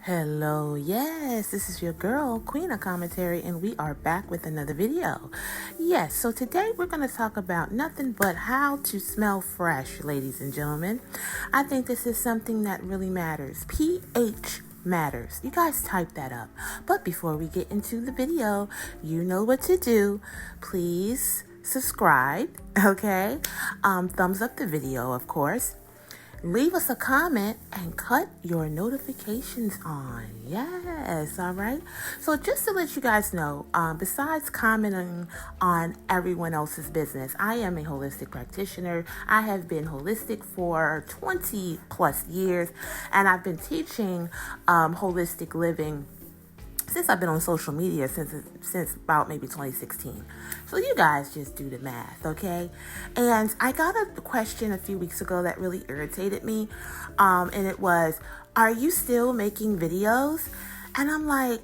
Hello, yes, this is your girl, Queen of Commentary, and we are back with another video. Yes, so today we're going to talk about nothing but how to smell fresh, ladies and gentlemen. I think this is something that really matters. pH matters. You guys type that up. But before we get into the video, you know what to do. Please subscribe, okay? Thumbs up the video, of course. Leave us a comment and cut your notifications on. Yes, all right. So just to let you guys know, besides commenting on everyone else's business, I am a holistic practitioner. I have been holistic for 20 plus years, and I've been teaching holistic living since I've been on social media since about maybe 2016. So you guys just do the math, okay? And I got a question a few weeks ago that really irritated me. And it was, are you still making videos? And I'm like,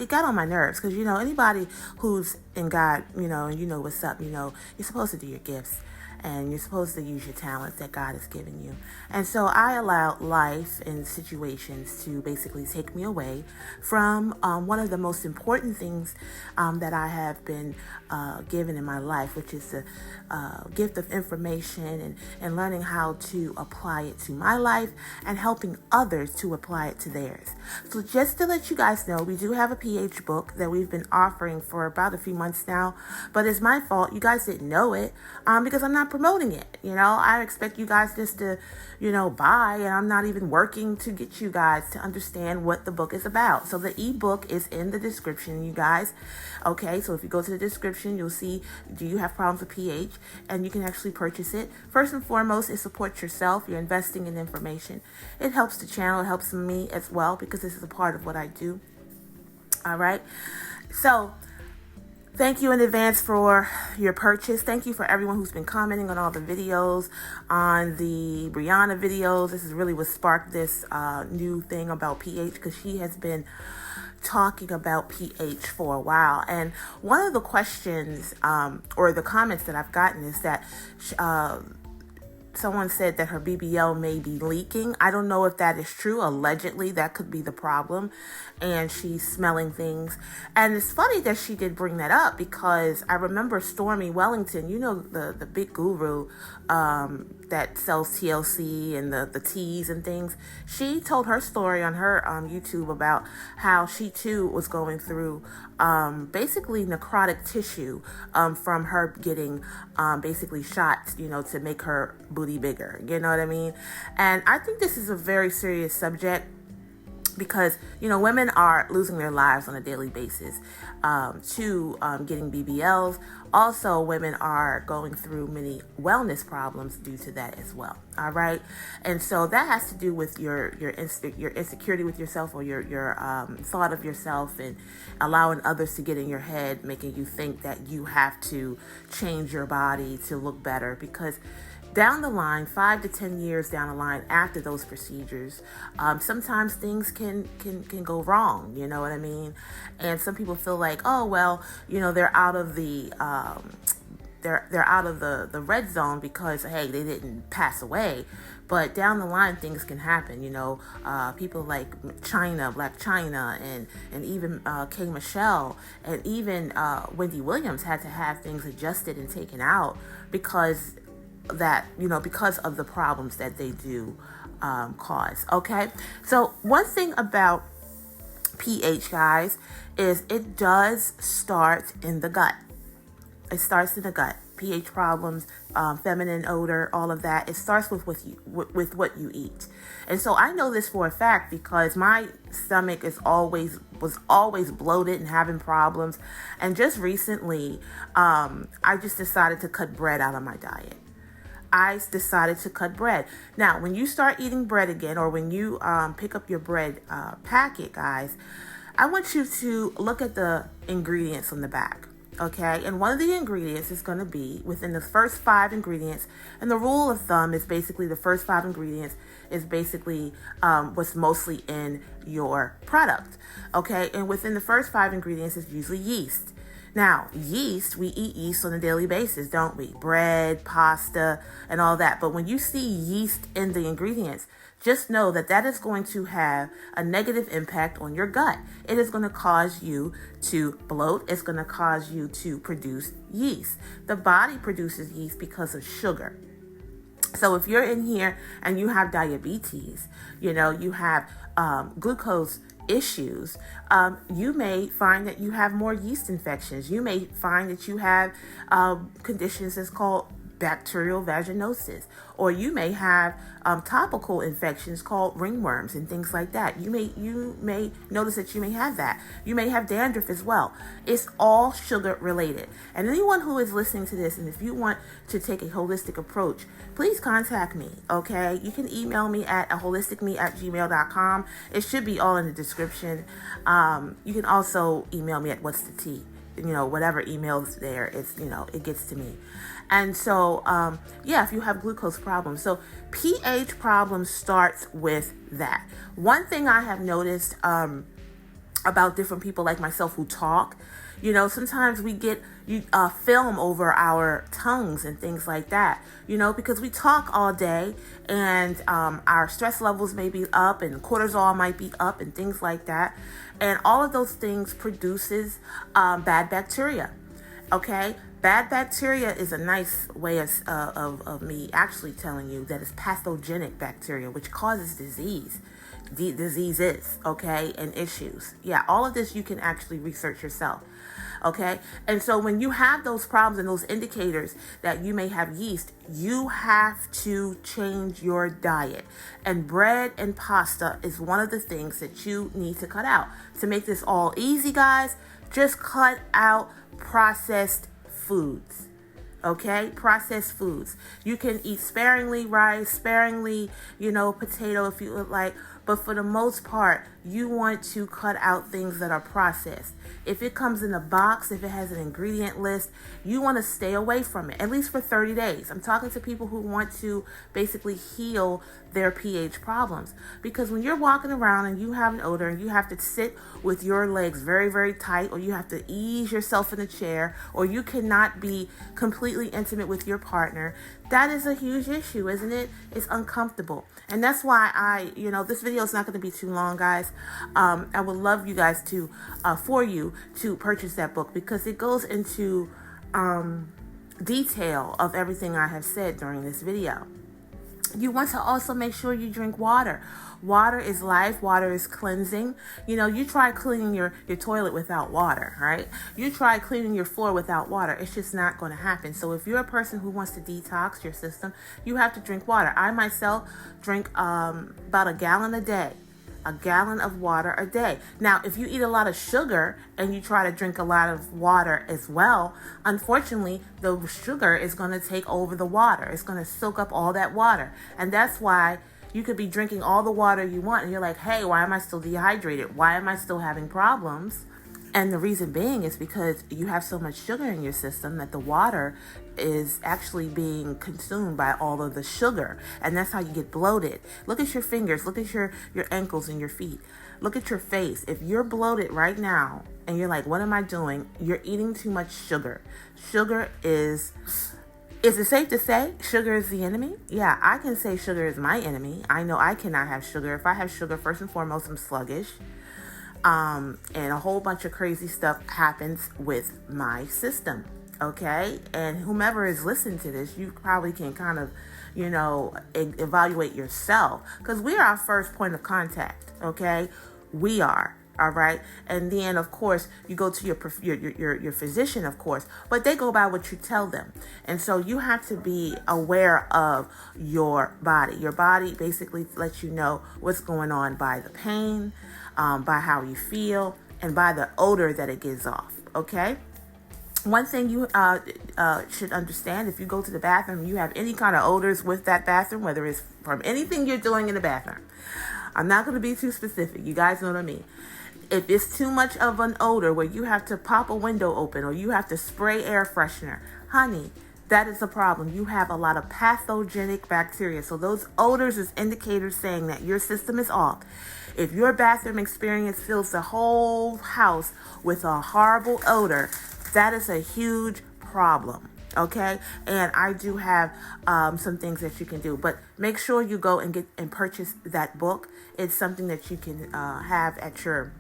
it got on my nerves because, anybody who's in God, and you know what's up, you're supposed to do your gifts. And you're supposed to use your talents that God has given you. And so I allowed life and situations to basically take me away from one of the most important things that I have been given in my life, which is the gift of information and learning how to apply it to my life and helping others to apply it to theirs. So just to let you guys know, we do have a pH book that we've been offering for about a few months now, but it's my fault. You guys didn't know it because I'm not promoting it. I expect you guys just to, buy, and I'm not even working to get you guys to understand what the book is about. So the ebook is in the description, you guys. Okay, so if you go to the description, you'll see, do you have problems with pH? And you can actually purchase it. First and foremost, it supports yourself. You're investing in information. It helps the channel. It helps me as well because this is a part of what I do. All right. So thank you in advance for your purchase. Thank you for everyone who's been commenting on all the videos, on the Brianna videos. This is really what sparked this new thing about pH, because she has been talking about pH for a while. And one of the questions or the comments that I've gotten is that someone said that her BBL may be leaking. I don't know if that is true. Allegedly, that could be the problem. And she's smelling things. And it's funny that she did bring that up because I remember Stormy Wellington, the big guru that sells TLC and the teas and things. She told her story on her YouTube about how she too was going through basically necrotic tissue from her getting basically shots, to make her booty bigger. You know what I mean? And I think this is a very serious subject because, women are losing their lives on a daily basis to getting BBLs. Also, women are going through many wellness problems due to that as well. All right. And so that has to do with your insecurity with yourself, or your thought of yourself, and allowing others to get in your head, making you think that you have to change your body to look better, because down the line, 5 to 10 years down the line after those procedures, sometimes things can go wrong. You know what I mean? And some people feel like, oh well, they're out of the they're out of the red zone because, hey, they didn't pass away. But down the line, things can happen. People like Black China, and even K. Michelle, and even Wendy Williams had to have things adjusted and taken out because of the problems that they do cause. Okay, so one thing about pH, guys, is it does start in the gut. It starts in the gut. pH problems, feminine odor, all of that. It starts with what you eat. And so I know this for a fact because my stomach was always bloated and having problems. And just recently, I just decided to cut bread out of my diet. I decided to cut bread. Now, when you start eating bread again, or when you pick up your bread packet, guys, I want you to look at the ingredients on the back, okay? And one of the ingredients is going to be within the first 5 ingredients. And the rule of thumb is basically the first 5 ingredients is basically what's mostly in your product, okay? And within the first 5 ingredients is usually yeast. Now, yeast, we eat yeast on a daily basis, don't we? Bread, pasta, and all that. But when you see yeast in the ingredients, just know that that is going to have a negative impact on your gut. It is going to cause you to bloat. It's going to cause you to produce yeast. The body produces yeast because of sugar. So if you're in here and you have diabetes, you have glucose issues, you may find that you have more yeast infections. You may find that you have conditions that's called bacterial vaginosis, or you may have topical infections called ringworms and things like that. You may notice that you may have that. You may have dandruff as well. It's all sugar related. And anyone who is listening to this, and if you want to take a holistic approach, please contact me, okay? You can email me at aholisticme@gmail.com. It should be all in the description. You can also email me at what's the tea. Whatever email's there, it gets to me. And so, if you have glucose problems. So pH problems starts with that. One thing I have noticed about different people like myself who talk, sometimes we get film over our tongues and things like that, because we talk all day and our stress levels may be up and cortisol might be up and things like that. And all of those things produces bad bacteria. Okay? Bad bacteria is a nice way of me actually telling you that it's pathogenic bacteria, which causes diseases, okay, and issues. Yeah, all of this you can actually research yourself. Okay, and so when you have those problems and those indicators that you may have yeast, you have to change your diet. And bread and pasta is one of the things that you need to cut out. To make this all easy, guys, just cut out processed foods. Okay, processed foods. You can eat sparingly rice, sparingly, potato if you would like. But for the most part, you want to cut out things that are processed. If it comes in a box, if it has an ingredient list, you want to stay away from it, at least for 30 days. I'm talking to people who want to basically heal their pH problems. Because when you're walking around and you have an odor and you have to sit with your legs very, very tight, or you have to ease yourself in a chair, or you cannot be completely intimate with your partner, that is a huge issue, isn't it? It's uncomfortable. And that's why this video is not going to be too long, guys. I would love you guys for you to purchase that book, because it goes into detail of everything I have said during this video. You want to also make sure you drink water. Water is life. Water is cleansing. You try cleaning your toilet without water, right? You try cleaning your floor without water. It's just not going to happen. So if you're a person who wants to detox your system, you have to drink water. I myself drink about a gallon a day. A gallon of water a day. Now, if you eat a lot of sugar and you try to drink a lot of water as well, unfortunately, the sugar is going to take over the water. It's going to soak up all that water. And that's why you could be drinking all the water you want and you're like, hey, why am I still dehydrated? Why am I still having problems? And the reason being is because you have so much sugar in your system that the water is actually being consumed by all of the sugar. And that's how you get bloated. Look at your fingers. Look at your ankles and your feet. Look at your face. If you're bloated right now and you're like, what am I doing? You're eating too much sugar. Sugar is it safe to say sugar is the enemy? Yeah, I can say sugar is my enemy. I know I cannot have sugar. If I have sugar, first and foremost, I'm sluggish. And a whole bunch of crazy stuff happens with my system, okay? And whomever is listening to this, you probably can kind of, evaluate yourself, because we are our first point of contact, okay? We are, all right? And then, of course, you go to your physician, of course, but they go by what you tell them. And so you have to be aware of your body. Your body basically lets you know what's going on by the pain, by how you feel, and by the odor that it gives off, okay? One thing you should understand, if you go to the bathroom, you have any kind of odors with that bathroom, whether it's from anything you're doing in the bathroom. I'm not going to be too specific. You guys know what I mean. If it's too much of an odor where you have to pop a window open or you have to spray air freshener, honey, that is a problem. You have a lot of pathogenic bacteria. So those odors is indicators saying that your system is off. If your bathroom experience fills the whole house with a horrible odor, that is a huge problem. Okay, and I do have some things that you can do, but make sure you go and get and purchase that book. It's something that you can have at your,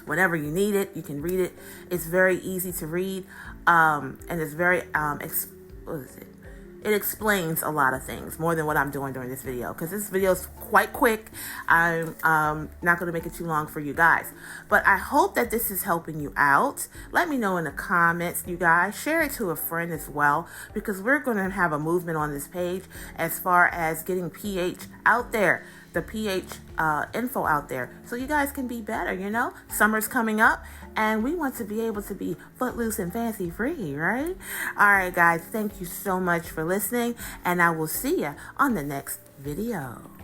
whenever you need it, you can read it. It's very easy to read, and it's very what is it? It explains a lot of things, more than what I'm doing during this video, because this video is quite quick. I'm not going to make it too long for you guys, but I hope that this is helping you out. Let me know in the comments, you guys. Share it to a friend as well, because we're going to have a movement on this page as far as getting pH out there, the pH info out there, so you guys can be better. Summer's coming up, and we want to be able to be footloose and fancy free, right? All right, guys, thank you so much for listening, and I will see you on the next video.